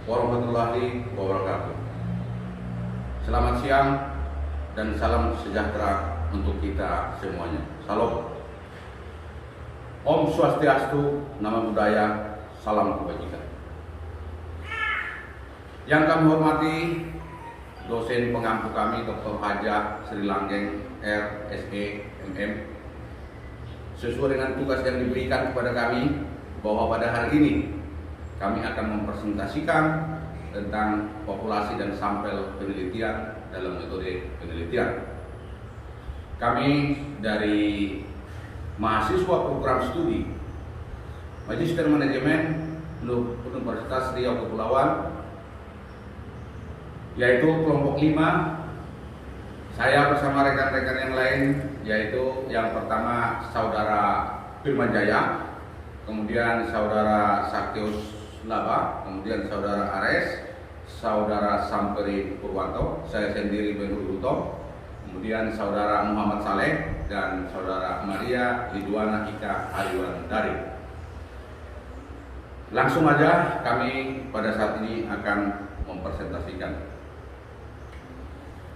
warahmatullahi wabarakatuh. Selamat siang dan salam sejahtera untuk kita semuanya. Salam. Om Swastiastu, Namo Buddhaya, salam kebajikan. Yang kami hormati dosen pengampu kami Dr. Haja Sri Langgeng R.S.E. MM, sesuai dengan tugas yang diberikan kepada kami bahwa pada hari ini kami akan mempresentasikan tentang populasi dan sampel penelitian dalam metode penelitian. Kami dari mahasiswa program studi Magister Manajemen Universitas Riau Kepulauan, yaitu kelompok 5. Saya bersama rekan-rekan yang lain, yaitu yang pertama Saudara Firman Jaya, kemudian Saudara Saktius Laba, kemudian Saudara Ares, Saudara Samperi Purwanto, saya sendiri Benur Huto, kemudian Saudara Muhammad Saleh, dan Saudara Maria Lidwana Ika Ariwandari. Langsung aja kami pada saat ini akan mempresentasikan.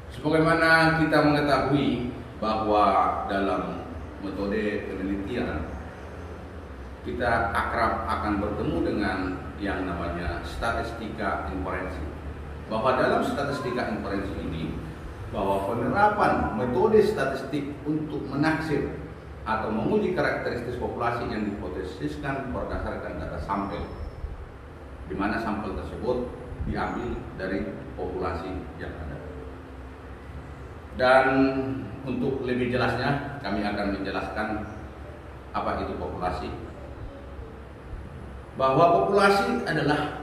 Sebagaimana kita mengetahui bahwa dalam metode penelitian kita akrab akan bertemu dengan yang namanya statistika inferensi. Bahwa dalam statistika inferensi ini, bahwa penerapan metode statistik untuk menaksir atau menguji karakteristik populasi yang dihipotesiskan berdasarkan data sampel, di mana sampel tersebut diambil dari populasi yang ada. Dan untuk lebih jelasnya, kami akan menjelaskan apa itu populasi. Bahwa populasi adalah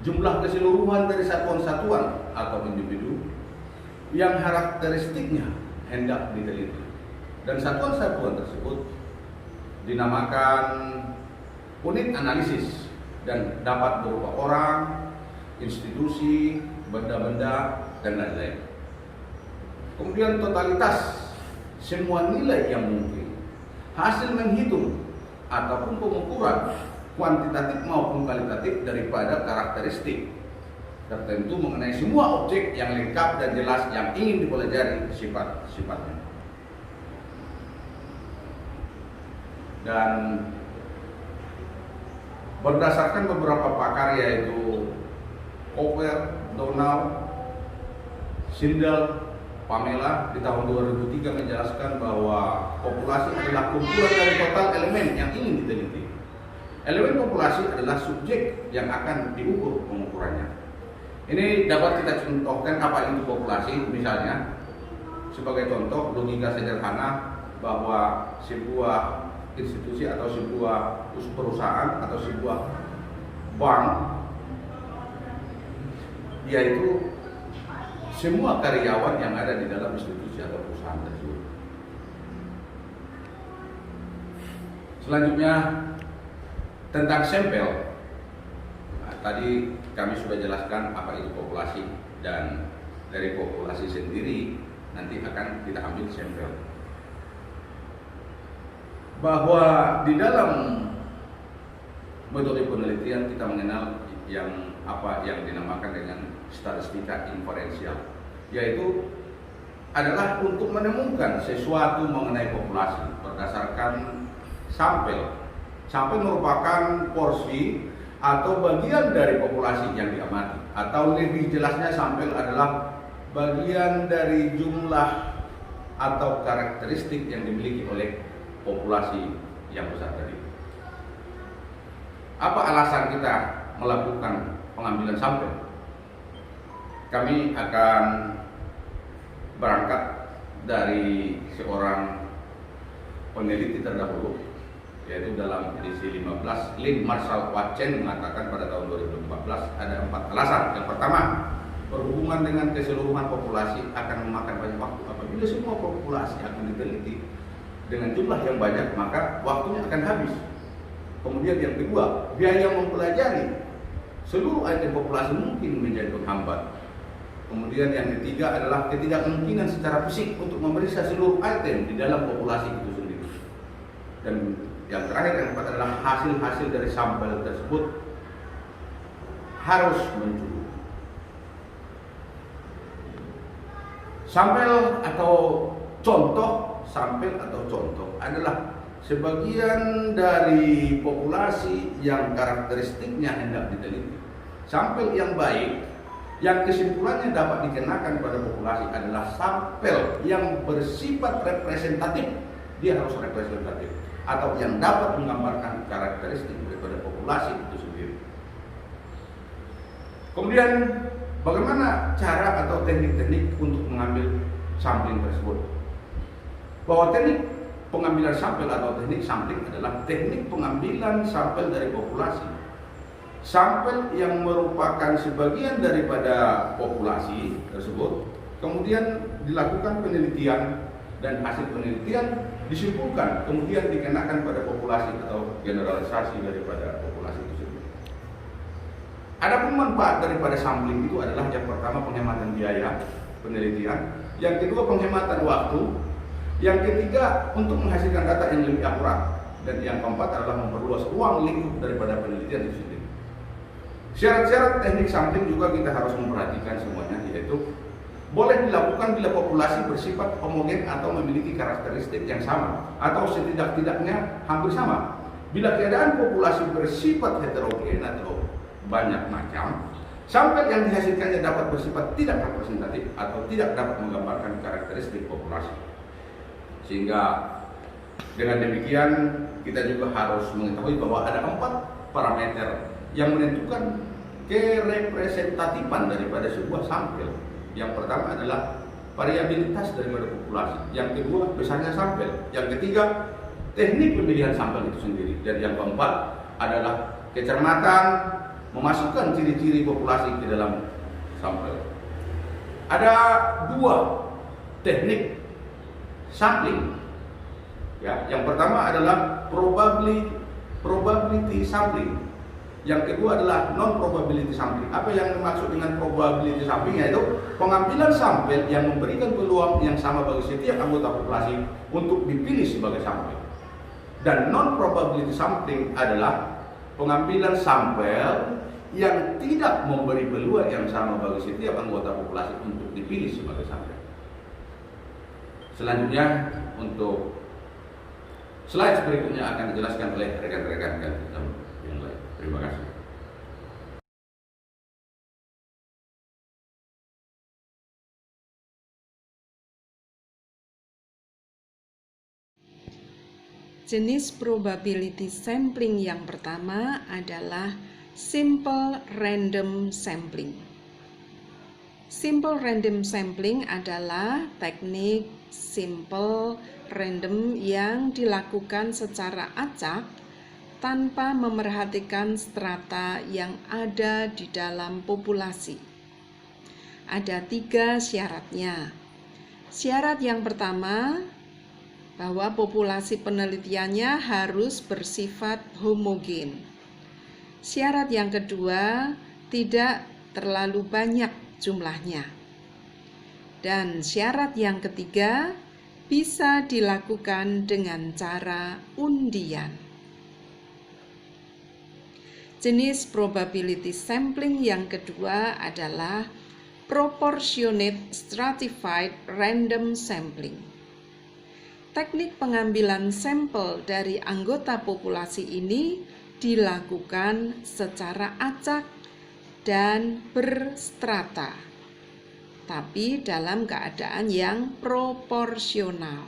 jumlah keseluruhan dari satuan-satuan atau individu yang karakteristiknya hendak diteliti, dan satuan-satuan tersebut dinamakan unit analisis dan dapat berupa orang, institusi, benda-benda, dan lain-lain. Kemudian totalitas semua nilai yang mungkin, hasil menghitung ataupun pengukuran kuantitatif maupun kualitatif daripada karakteristik tertentu mengenai semua objek yang lengkap dan jelas yang ingin dipelajari sifat-sifatnya. Dan berdasarkan beberapa pakar, yaitu Cooper, Donald, Sindel, Pamela di tahun 2003 menjelaskan bahwa populasi adalah kumpulan dari total elemen yang ingin diteliti. Elemen populasi adalah subjek yang akan diukur pengukurannya. Ini dapat kita contohkan apa itu populasi. Misalnya, sebagai contoh logika sederhana bahwa sebuah institusi atau sebuah perusahaan atau sebuah bank, yaitu semua karyawan yang ada di dalam institusi atau perusahaan tersebut. Selanjutnya tentang sampel. Nah, tadi kami sudah jelaskan apa itu populasi, dan dari populasi sendiri nanti akan kita ambil sampel. Bahwa di dalam metode penelitian kita mengenal yang dinamakan dengan statistika inferensial, yaitu adalah untuk menemukan sesuatu mengenai populasi berdasarkan sampel. Sampel merupakan porsi atau bagian dari populasi yang diamati, atau lebih jelasnya sampel adalah bagian dari jumlah atau karakteristik yang dimiliki oleh populasi yang besar tadi. Apa alasan kita melakukan pengambilan sampel? Kami akan berangkat dari seorang peneliti terdahulu, yaitu dalam edisi 15, Lin Marshall Watson mengatakan pada tahun 2014 ada 4 alasan. Yang pertama, berhubungan dengan keseluruhan populasi akan memakan banyak waktu. Apabila semua populasi akan diteliti dengan jumlah yang banyak, maka waktunya akan habis. Kemudian yang kedua, biaya mempelajari seluruh item populasi mungkin menjadi penghambat. Kemudian yang ketiga adalah ketidakmungkinan secara fisik untuk memeriksa seluruh item di dalam populasi itu sendiri. Dan yang terakhir, yang keempat adalah hasil-hasil dari sampel tersebut harus mencukupi. Sampel atau contoh adalah sebagian dari populasi yang karakteristiknya hendak diteliti. Sampel yang baik, yang kesimpulannya dapat dikenakan pada populasi adalah sampel yang bersifat representatif. Dia harus representatif atau yang dapat menggambarkan karakteristik daripada populasi itu sendiri. Kemudian bagaimana cara atau teknik-teknik untuk mengambil sampling tersebut? Bahwa teknik pengambilan sampel atau teknik sampling adalah teknik pengambilan sampel dari populasi. Sampel yang merupakan sebagian daripada populasi tersebut, kemudian dilakukan penelitian dan hasil penelitian disimpulkan, kemudian dikenakan pada populasi atau generalisasi daripada populasi tersebut. Adapun manfaat daripada sampling itu adalah yang pertama penghematan biaya penelitian, yang kedua penghematan waktu, yang ketiga untuk menghasilkan data yang lebih akurat, dan yang keempat adalah memperluas ruang lingkup daripada penelitian itu sendiri. Syarat-syarat teknik sampling juga kita harus memperhatikan semuanya, yaitu boleh dilakukan bila populasi bersifat homogen atau memiliki karakteristik yang sama atau setidak-tidaknya hampir sama. Bila keadaan populasi bersifat heterogen atau banyak macam, sampel yang dihasilkannya dapat bersifat tidak representatif atau tidak dapat menggambarkan karakteristik populasi. Sehingga dengan demikian kita juga harus mengetahui bahwa ada 4 parameter yang menentukan kerepresentatifan daripada sebuah sampel. Yang pertama adalah variabilitas daripada populasi, yang kedua besarnya sampel, yang ketiga teknik pemilihan sampel itu sendiri, dan yang keempat adalah kecermatan memasukkan ciri-ciri populasi ke dalam sampel. Ada 2 teknik sampling. Ya, yang pertama adalah probability sampling. Yang kedua adalah non-probability sampling. Apa yang dimaksud dengan probability sampling? Yaitu pengambilan sampel yang memberikan peluang yang sama bagi setiap anggota populasi untuk dipilih sebagai sampel. Dan non-probability sampling adalah pengambilan sampel yang tidak memberi peluang yang sama bagi setiap anggota populasi untuk dipilih sebagai sampel. Selanjutnya, untuk slide berikutnya akan dijelaskan oleh rekan-rekan yang lain. Terima kasih. Jenis probability sampling yang pertama adalah simple random sampling. Simple random sampling adalah teknik simple random yang dilakukan secara acak tanpa memerhatikan strata yang ada di dalam populasi. Ada 3 syaratnya. Syarat yang pertama, bahwa populasi penelitiannya harus bersifat homogen. Syarat yang kedua, tidak terlalu banyak jumlahnya. Dan syarat yang ketiga, bisa dilakukan dengan cara undian. Jenis probability sampling yang kedua adalah proportionate stratified random sampling. Teknik pengambilan sampel dari anggota populasi ini dilakukan secara acak dan berstrata, tapi dalam keadaan yang proporsional.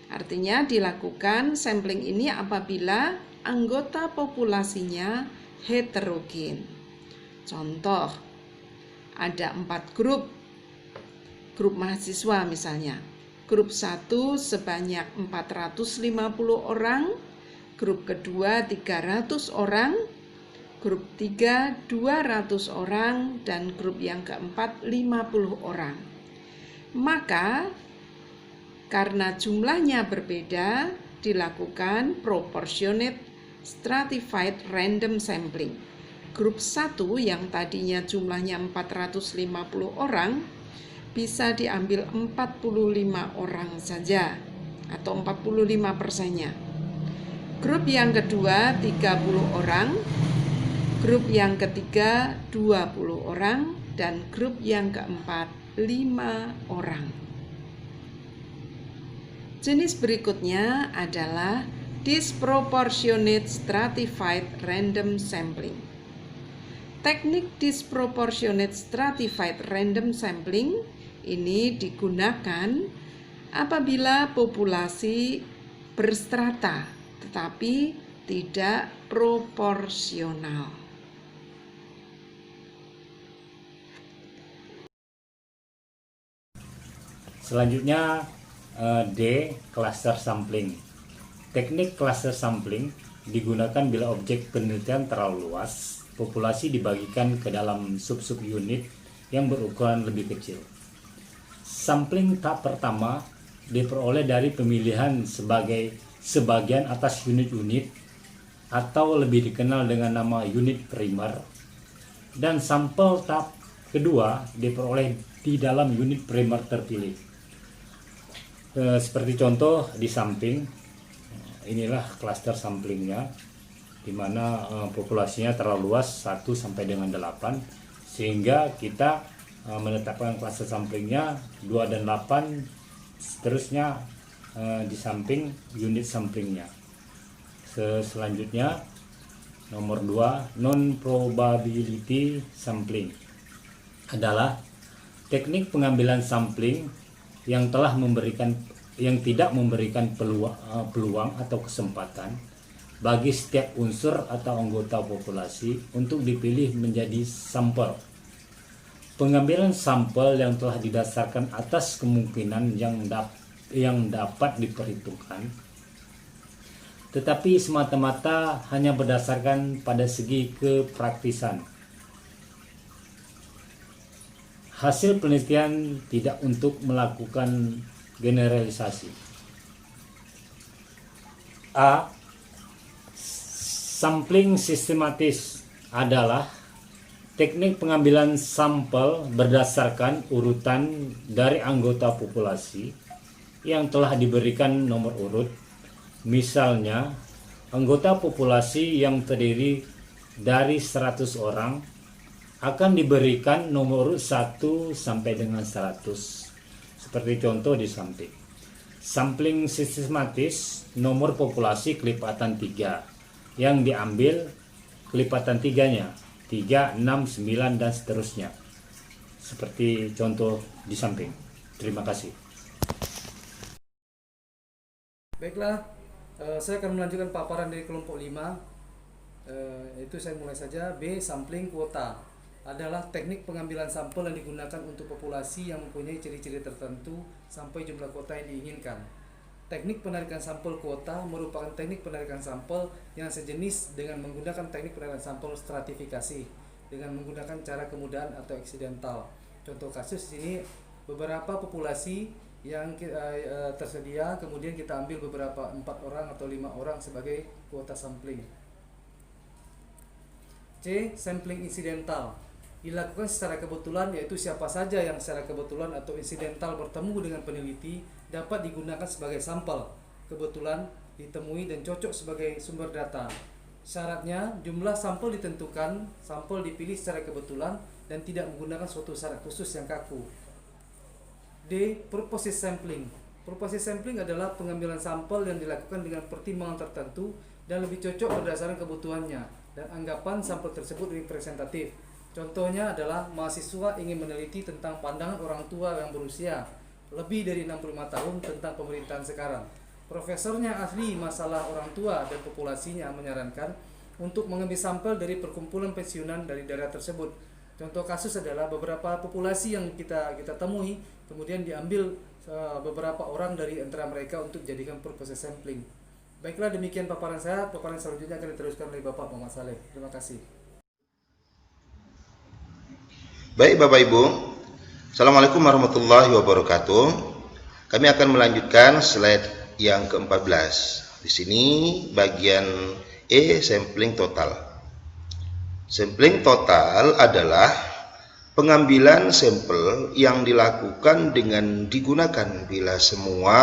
Artinya dilakukan sampling ini apabila anggota populasinya heterogen. Contoh, ada 4 grup mahasiswa misalnya. Grup 1 sebanyak 450 orang, grup kedua 300 orang, grup 3 200 orang, dan grup yang keempat 50 orang. Maka karena jumlahnya berbeda, dilakukan proportionate stratified random sampling. Grup 1 yang tadinya jumlahnya 450 orang bisa diambil 45 orang saja atau 45%-nya. Grup yang kedua 30 orang Grup yang ketiga 20 orang dan grup yang keempat 5 orang. Jenis berikutnya adalah disproportionate stratified random sampling. Teknik disproportionate stratified random sampling ini digunakan apabila populasi berstrata tetapi tidak proporsional. Selanjutnya D. Cluster sampling. Teknik cluster sampling digunakan bila objek penelitian terlalu luas, populasi dibagikan ke dalam sub-sub unit yang berukuran lebih kecil. Sampling tahap pertama diperoleh dari pemilihan sebagai sebagian atas unit-unit atau lebih dikenal dengan nama unit primer, dan sampel tahap kedua diperoleh di dalam unit primer terpilih. Seperti contoh di samping, inilah cluster samplingnya, di mana populasinya terlalu luas 1 sampai dengan 8, sehingga kita menetapkan cluster samplingnya 2 dan 8, seterusnya di samping unit samplingnya. Selanjutnya nomor 2, non-probability sampling adalah teknik pengambilan sampling yang tidak memberikan peluang atau kesempatan bagi setiap unsur atau anggota populasi untuk dipilih menjadi sampel. Pengambilan sampel yang telah didasarkan atas kemungkinan yang dapat diperhitungkan, tetapi semata-mata hanya berdasarkan pada segi kepraktisan. Hasil penelitian tidak untuk melakukan generalisasi. A. Sampling sistematis adalah teknik pengambilan sampel berdasarkan urutan dari anggota populasi yang telah diberikan nomor urut. Misalnya, anggota populasi yang terdiri dari 100 orang akan diberikan nomor urut 1 sampai dengan 100. Seperti contoh di samping. Sampling sistematis, nomor populasi kelipatan 3 yang diambil kelipatan 3-nya, 3, 6, 9 dan seterusnya. Seperti contoh di samping. Terima kasih. Baiklah, saya akan melanjutkan paparan dari kelompok 5. Itu saya mulai saja. B. Sampling kuota adalah teknik pengambilan sampel yang digunakan untuk populasi yang mempunyai ciri-ciri tertentu sampai jumlah kuota yang diinginkan. Teknik penarikan sampel kuota merupakan teknik penarikan sampel yang sejenis dengan menggunakan teknik penarikan sampel stratifikasi dengan menggunakan cara kemudahan atau eksidental. Contoh kasus di sini beberapa populasi yang tersedia, kemudian kita ambil beberapa 4 orang atau 5 orang sebagai kuota sampling. C. Sampling insidental dilakukan secara kebetulan, yaitu siapa saja yang secara kebetulan atau insidental bertemu dengan peneliti dapat digunakan sebagai sampel kebetulan ditemui dan cocok sebagai sumber data. Syaratnya jumlah sampel ditentukan, sampel dipilih secara kebetulan dan tidak menggunakan suatu syarat khusus yang kaku. D. Purposive sampling. Purposive sampling adalah pengambilan sampel yang dilakukan dengan pertimbangan tertentu dan lebih cocok berdasarkan kebutuhannya dan anggapan sampel tersebut representatif. Contohnya adalah mahasiswa ingin meneliti tentang pandangan orang tua yang berusia lebih dari 65 tahun tentang pemerintahan sekarang. Profesornya ahli masalah orang tua dan populasinya menyarankan untuk mengambil sampel dari perkumpulan pensiunan dari daerah tersebut. Contoh kasus adalah beberapa populasi yang kita temui, kemudian diambil beberapa orang dari antara mereka untuk dijadikan purpose sampling. Baiklah, demikian paparan saya. Paparan selanjutnya akan diteruskan oleh Bapak Muhammad Saleh. Terima kasih. Baik Bapak Ibu, Assalamualaikum warahmatullahi wabarakatuh. Kami akan melanjutkan slide yang ke-14. Di sini bagian E, sampling total. Sampling total adalah pengambilan sampel yang dilakukan dengan digunakan bila semua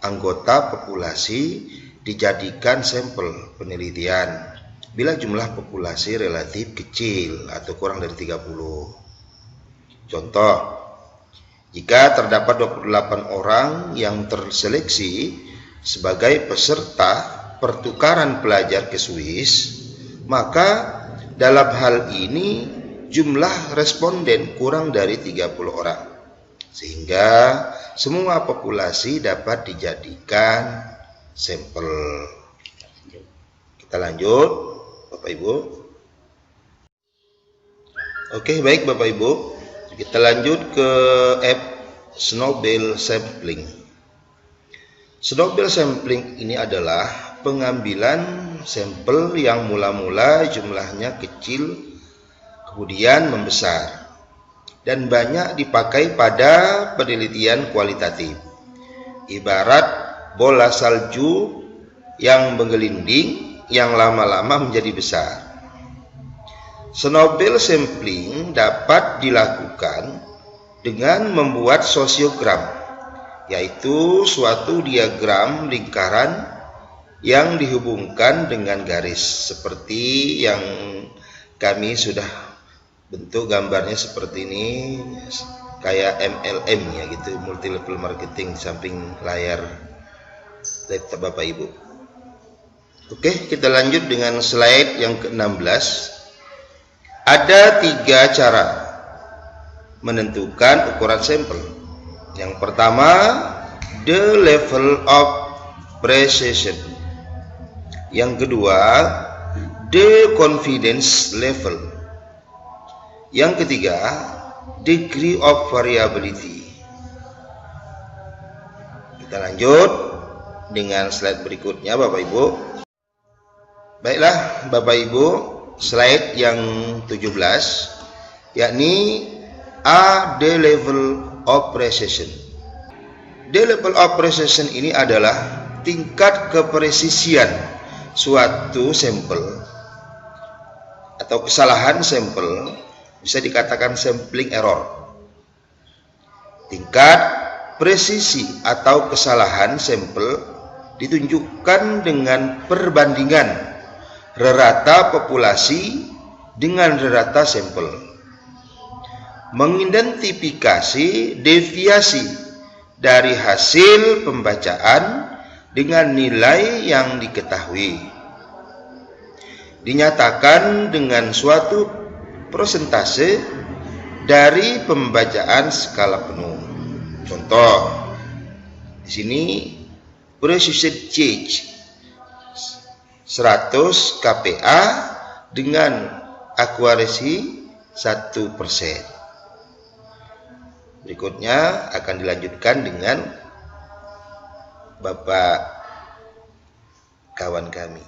anggota populasi dijadikan sampel penelitian. bila jumlah populasi relatif kecil atau kurang dari 30. Contoh, jika terdapat 28 orang yang terseleksi sebagai peserta pertukaran pelajar ke Swiss, maka dalam hal ini jumlah responden kurang dari 30 orang, sehingga semua populasi dapat dijadikan sampel. Kita lanjut, Bapak Ibu. Oke, baik Bapak Ibu. Kita lanjut ke app Snowball Sampling. Snowball Sampling ini adalah pengambilan sampel yang mula-mula jumlahnya kecil, kemudian membesar, dan banyak dipakai pada penelitian kualitatif. Ibarat bola salju yang menggelinding, yang lama-lama menjadi besar. Snowball sampling dapat dilakukan dengan membuat sosiogram, yaitu suatu diagram lingkaran yang dihubungkan dengan garis, seperti yang kami sudah bentuk gambarnya seperti ini, kayak MLM ya gitu, multi level marketing, di samping layar laptop Bapak Ibu. Oke, kita lanjut dengan slide yang ke-16. Ada 3 cara menentukan ukuran sampel. Yang pertama, the level of precision. Yang kedua, the confidence level. Yang ketiga, degree of variability. Kita lanjut dengan slide berikutnya Bapak Ibu. Baiklah Bapak Ibu, slide yang 17, yakni the level of precision. The level of precision ini adalah tingkat kepresisian suatu sampel atau kesalahan sampel, bisa dikatakan sampling error. Tingkat presisi atau kesalahan sampel ditunjukkan dengan perbandingan rata populasi dengan rata sampel, mengidentifikasi deviasi dari hasil pembacaan dengan nilai yang diketahui, dinyatakan dengan suatu persentase dari pembacaan skala penuh. Contoh di sini, precision change 100 kPa dengan akurasi 1%. Berikutnya akan dilanjutkan dengan Bapak kawan kami.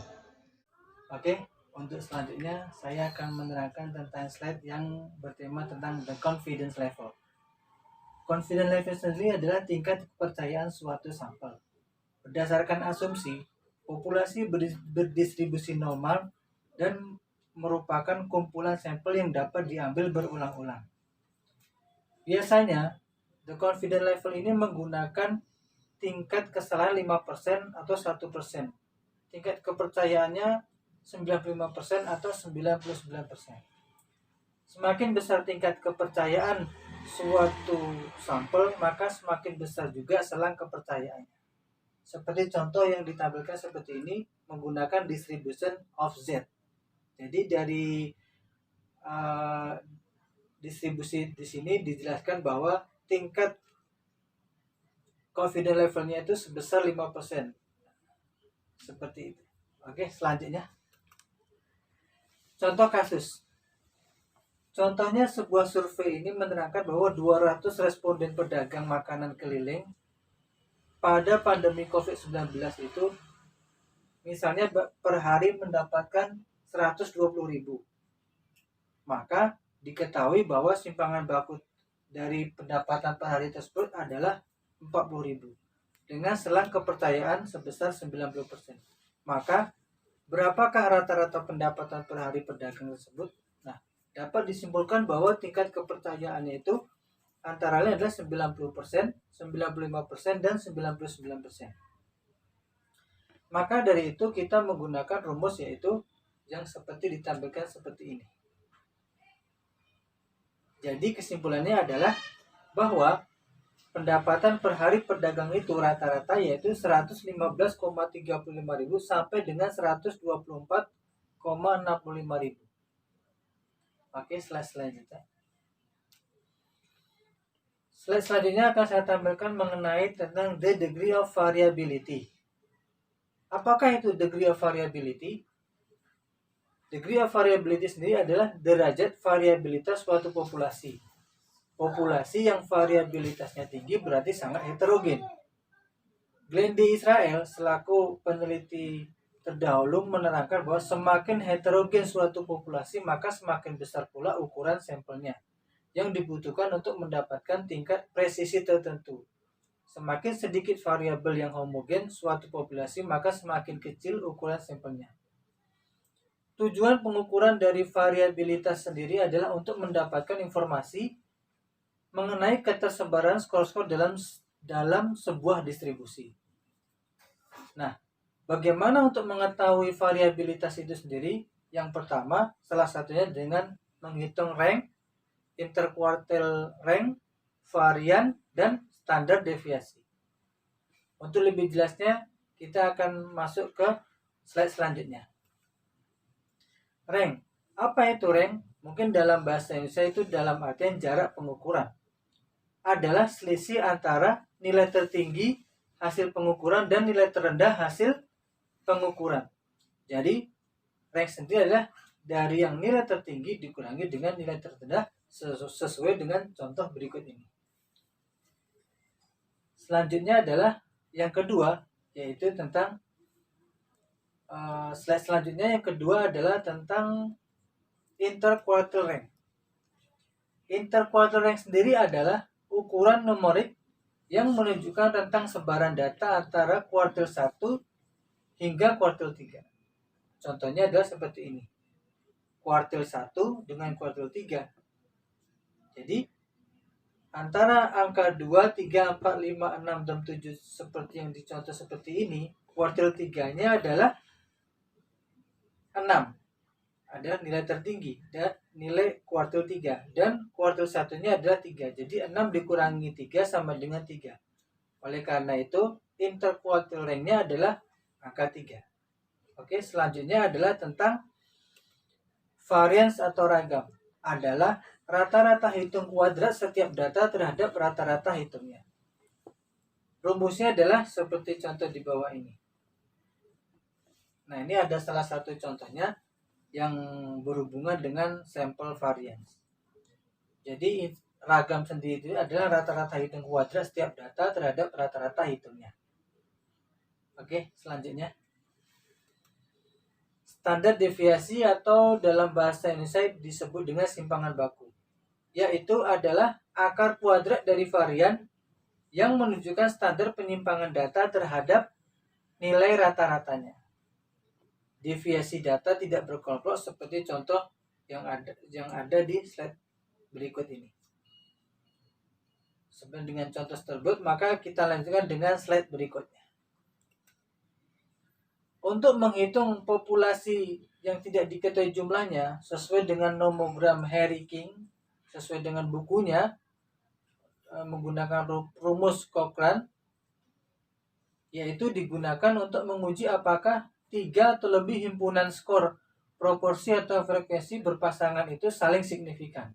Oke, untuk selanjutnya saya akan menerangkan tentang slide yang bertema tentang the confidence level. Confidence level sendiri adalah tingkat kepercayaan suatu sampel. Berdasarkan asumsi, populasi berdistribusi normal dan merupakan kumpulan sampel yang dapat diambil berulang-ulang. Biasanya, the confidence level ini menggunakan tingkat kesalahan 5% atau 1%. Tingkat kepercayaannya 95% atau 99%. Semakin besar tingkat kepercayaan suatu sampel, maka semakin besar juga selang kepercayaannya. Seperti contoh yang ditampilkan seperti ini, menggunakan distribution of Z. Jadi dari distribusi di sini dijelaskan bahwa tingkat confidence levelnya itu sebesar 5%. Seperti itu. Oke, selanjutnya. Contoh kasus. Contohnya sebuah survei ini menerangkan bahwa 200 responden pedagang makanan keliling pada pandemi COVID-19 itu misalnya per hari mendapatkan 120.000. Maka diketahui bahwa simpangan baku dari pendapatan per hari tersebut adalah 40.000 dengan selang kepercayaan sebesar 90%. Maka berapakah rata-rata pendapatan per hari pedagang tersebut? Nah, dapat disimpulkan bahwa tingkat kepercayaannya itu antara lain adalah 90%, 95%, dan 99%. Maka dari itu kita menggunakan rumus yaitu yang seperti ditampilkan seperti ini. Jadi kesimpulannya adalah bahwa pendapatan per hari pedagang itu rata-rata yaitu 115,35.000 sampai dengan 124,65.000. Oke, slide selanjutnya. Slide selanjutnya akan saya tampilkan mengenai tentang the degree of variability. Apakah itu degree of variability? Degree of variability sendiri adalah derajat variabilitas suatu populasi. Populasi yang variabilitasnya tinggi berarti sangat heterogen. Glenn D. Israel selaku peneliti terdahulu menerangkan bahwa semakin heterogen suatu populasi maka semakin besar pula ukuran sampelnya yang dibutuhkan untuk mendapatkan tingkat presisi tertentu. Semakin sedikit variabel yang homogen suatu populasi maka semakin kecil ukuran sampelnya. Tujuan pengukuran dari variabilitas sendiri adalah untuk mendapatkan informasi mengenai ketersebaran skor-skor dalam sebuah distribusi. Nah, bagaimana untuk mengetahui variabilitas itu sendiri? Yang pertama, salah satunya dengan menghitung rank, interquartile rank, varian, dan standar deviasi. Untuk lebih jelasnya, kita akan masuk ke slide selanjutnya. Rank. Apa itu rank? Mungkin dalam bahasa Indonesia itu dalam artian jarak pengukuran. Adalah selisih antara nilai tertinggi hasil pengukuran dan nilai terendah hasil pengukuran. Jadi, rank sendiri adalah dari yang nilai tertinggi dikurangi dengan nilai terendah sesuai dengan contoh berikut ini. Selanjutnya adalah yang kedua, yaitu tentang slide selanjutnya yang kedua adalah tentang interquartile rank. Interquartile rank sendiri adalah ukuran numerik yang menunjukkan tentang sebaran data antara kuartil 1 hingga kuartil 3. Contohnya adalah seperti ini. Kuartil 1 dengan kuartil 3. Jadi antara angka 2, 3, 4, 5, 6, dan 7 seperti yang dicontoh seperti ini, kuartil 3-nya adalah 6 adalah nilai tertinggi dan nilai kuartil 3 dan kuartil 1-nya adalah 3. Jadi 6 dikurangi 3 sama dengan 3. Oleh karena itu interquartile rank-nya adalah angka 3. Oke, selanjutnya adalah tentang variance atau ragam. Adalah rata-rata hitung kuadrat setiap data terhadap rata-rata hitungnya. Rumusnya adalah seperti contoh di bawah ini. Nah, ini ada salah satu contohnya yang berhubungan dengan sampel variance. Jadi ragam sendiri itu adalah rata-rata hitung kuadrat setiap data terhadap rata-rata hitungnya. Oke, selanjutnya. Standar deviasi atau dalam bahasa Indonesia disebut dengan simpangan baku. Yaitu adalah akar kuadrat dari varian yang menunjukkan standar penyimpangan data terhadap nilai rata-ratanya. Deviasi data tidak berkelompok seperti contoh yang ada di slide berikut ini. Sebelum dengan contoh tersebut, maka kita lanjutkan dengan slide berikutnya. Untuk menghitung populasi yang tidak diketahui jumlahnya sesuai dengan nomogram Harry King, sesuai dengan bukunya, menggunakan rumus Cochrane, yaitu digunakan untuk menguji apakah 3 atau lebih himpunan skor proporsi atau frekuensi berpasangan itu saling signifikan.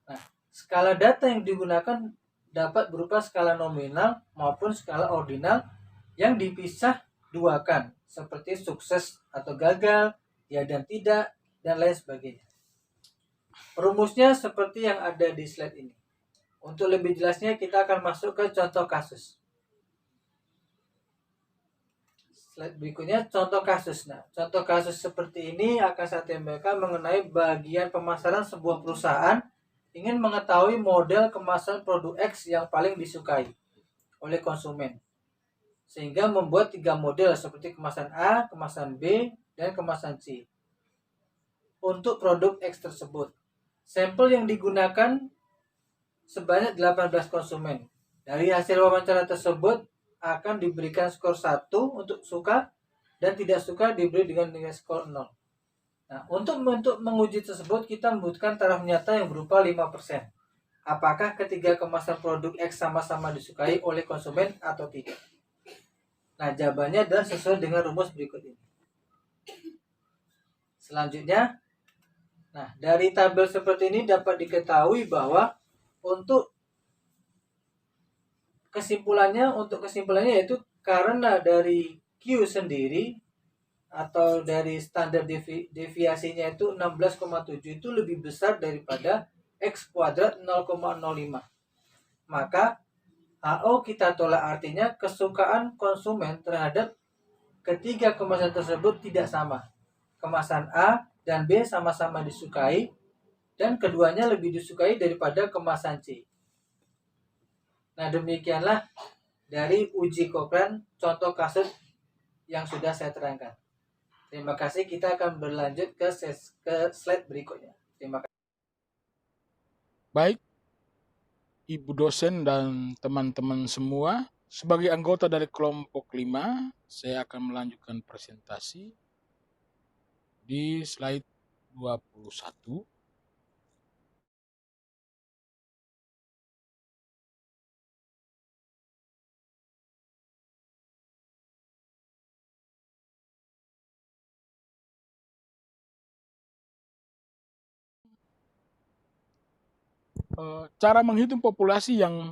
Nah, skala data yang digunakan dapat berupa skala nominal maupun skala ordinal yang dipisah duakan, seperti sukses atau gagal, ya dan tidak, dan lain sebagainya. Rumusnya seperti yang ada di slide ini. Untuk lebih jelasnya kita akan masuk ke contoh kasus. Slide berikutnya contoh kasus. Nah, contoh kasus seperti ini akan saya tampilkan mengenai bagian pemasaran sebuah perusahaan ingin mengetahui model kemasan produk X yang paling disukai oleh konsumen. Sehingga membuat 3 model seperti kemasan A, kemasan B, dan kemasan C. Untuk produk X tersebut, sampel yang digunakan sebanyak 18 konsumen. Dari hasil wawancara tersebut akan diberikan skor 1 untuk suka dan tidak suka diberi dengan nilai skor 0. Nah, untuk menguji tersebut kita membutuhkan taraf nyata yang berupa 5%. Apakah ketiga kemasan produk X sama-sama disukai oleh konsumen atau tidak? Nah, jawabannya adalah sesuai dengan rumus berikut ini. Selanjutnya, nah dari tabel seperti ini dapat diketahui bahwa untuk kesimpulannya yaitu karena dari Q sendiri atau dari standar deviasinya itu 16,7 itu lebih besar daripada X kuadrat 0,05. Maka HO kita tolak, artinya kesukaan konsumen terhadap ketiga kemasan tersebut tidak sama. Kemasan A dan B sama-sama disukai dan keduanya lebih disukai daripada kemasan C. Nah, demikianlah dari uji Cochrane contoh kasus yang sudah saya terangkan. Terima kasih, kita akan berlanjut ke slide berikutnya. Terima kasih. Baik, Ibu dosen dan teman-teman semua, sebagai anggota dari kelompok 5, saya akan melanjutkan presentasi di slide 21. Cara menghitung populasi yang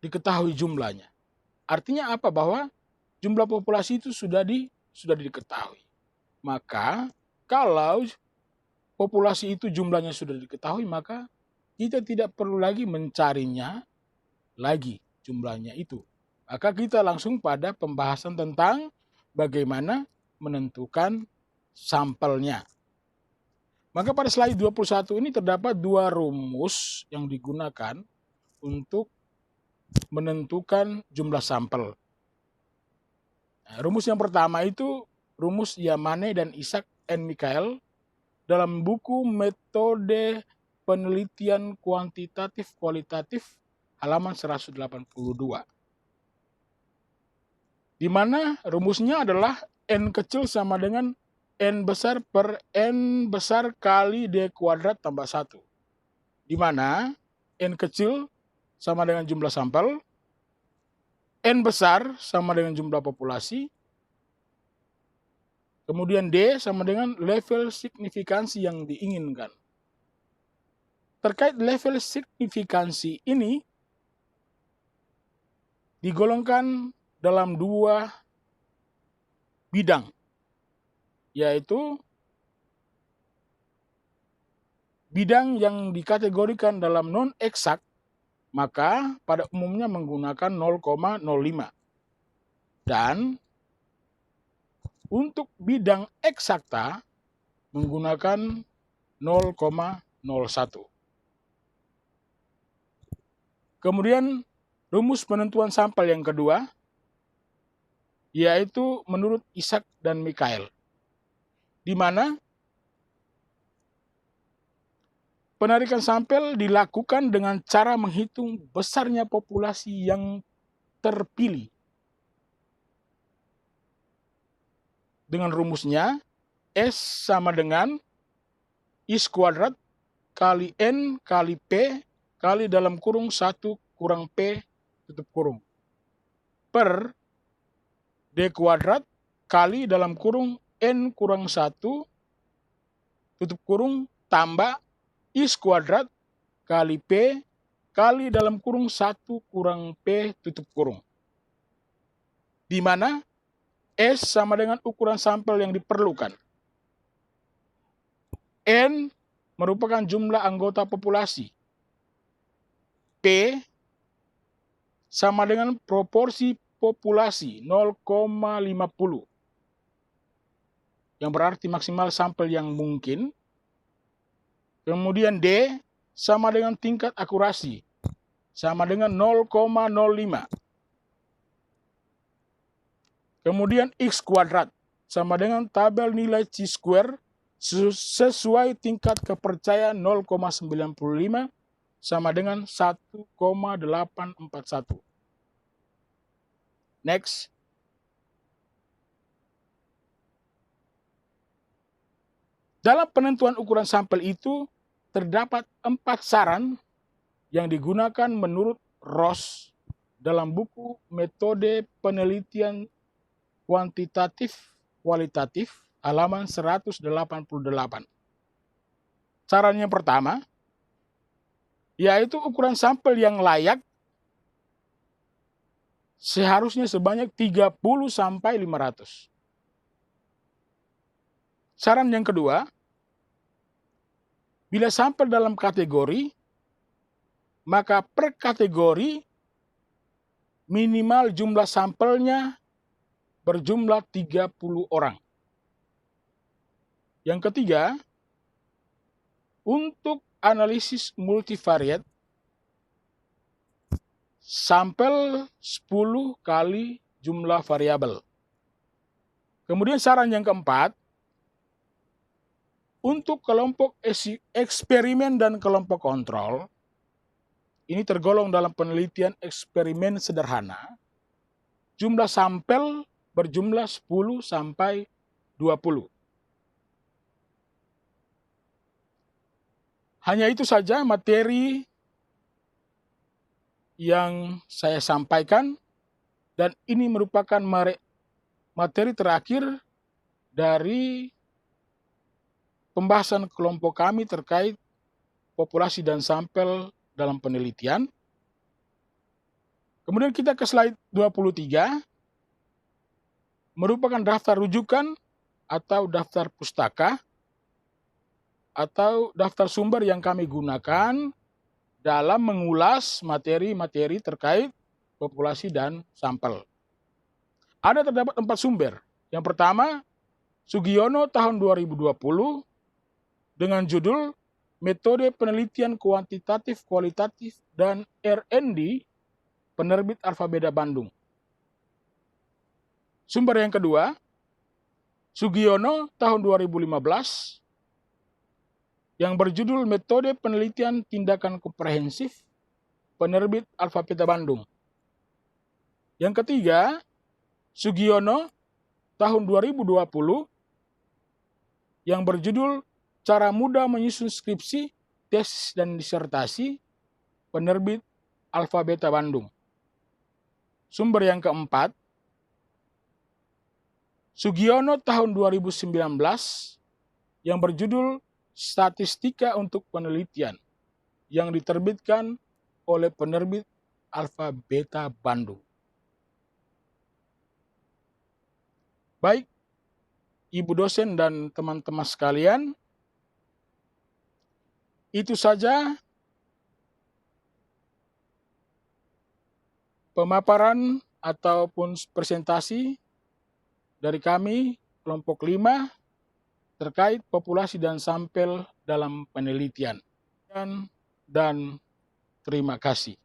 diketahui jumlahnya. Artinya apa? Bahwa jumlah populasi itu sudah diketahui. Maka kalau populasi itu jumlahnya sudah diketahui, maka kita tidak perlu lagi mencarinya lagi jumlahnya itu. Maka kita langsung pada pembahasan tentang bagaimana menentukan sampelnya. Maka pada slide 21 ini terdapat dua rumus yang digunakan untuk menentukan jumlah sampel. Nah, rumus yang pertama itu rumus Yamane dan Isaac and Michael dalam buku Metode Penelitian Kuantitatif Kualitatif halaman 182. Di mana rumusnya adalah N kecil sama dengan N besar per N besar kali D kuadrat tambah 1. Di mana N kecil sama dengan jumlah sampel, N besar sama dengan jumlah populasi, kemudian D sama dengan level signifikansi yang diinginkan. Terkait level signifikansi ini digolongkan dalam dua bidang, yaitu bidang yang dikategorikan dalam non-eksak, maka pada umumnya menggunakan 0,05. Dan untuk bidang eksakta menggunakan 0,01. Kemudian rumus penentuan sampel yang kedua, yaitu menurut Isaac dan Michael, di mana penarikan sampel dilakukan dengan cara menghitung besarnya populasi yang terpilih. Dengan rumusnya, S sama dengan is kuadrat kali N kali P kali dalam kurung 1 kurang P tutup kurung per D kuadrat kali dalam kurung N kurang 1 tutup kurung tambah is kuadrat kali P kali dalam kurung 1 kurang P tutup kurung. Di mana S sama dengan ukuran sampel yang diperlukan. N merupakan jumlah anggota populasi. P sama dengan proporsi populasi 0,50. Yang berarti maksimal sampel yang mungkin. Kemudian D sama dengan tingkat akurasi, sama dengan 0,05. Kemudian X kuadrat sama dengan tabel nilai chi-square sesuai tingkat kepercayaan 0,95 sama dengan 1,841. Next. Dalam penentuan ukuran sampel itu terdapat 4 saran yang digunakan menurut Ross dalam buku Metode Penelitian Kuantitatif Kualitatif halaman 188. Saran yang pertama yaitu ukuran sampel yang layak seharusnya sebanyak 30 sampai 500. Saran yang kedua, bila sampel dalam kategori, maka per kategori minimal jumlah sampelnya berjumlah 30 orang. Yang ketiga, untuk analisis multivariate, sampel 10 kali jumlah variabel. Kemudian saran yang keempat, untuk kelompok eksperimen dan kelompok kontrol, ini tergolong dalam penelitian eksperimen sederhana, jumlah sampel berjumlah 10 sampai 20. Hanya itu saja materi yang saya sampaikan, dan ini merupakan materi terakhir dari pembahasan kelompok kami terkait populasi dan sampel dalam penelitian. Kemudian kita ke slide 23, merupakan daftar rujukan atau daftar pustaka atau daftar sumber yang kami gunakan dalam mengulas materi-materi terkait populasi dan sampel. Ada terdapat 4 sumber. Yang pertama, Sugiono tahun 2020 dengan judul Metode Penelitian Kuantitatif Kualitatif dan R&D, penerbit Alfabeta Bandung. Sumber yang kedua, Sugiono tahun 2015 yang berjudul Metode Penelitian Tindakan Komprehensif, penerbit Alfabeta Bandung. Yang ketiga, Sugiono tahun 2020 yang berjudul Cara Mudah Menyusun Skripsi, Tesis dan Disertasi, penerbit Alfabeta Bandung. Sumber yang keempat, Sugiono tahun 2019 yang berjudul Statistika untuk Penelitian yang diterbitkan oleh penerbit Alfabeta Bandung. Baik, Ibu dosen dan teman-teman sekalian, itu saja pemaparan ataupun presentasi dari kami kelompok 5 terkait populasi dan sampel dalam penelitian. Dan terima kasih.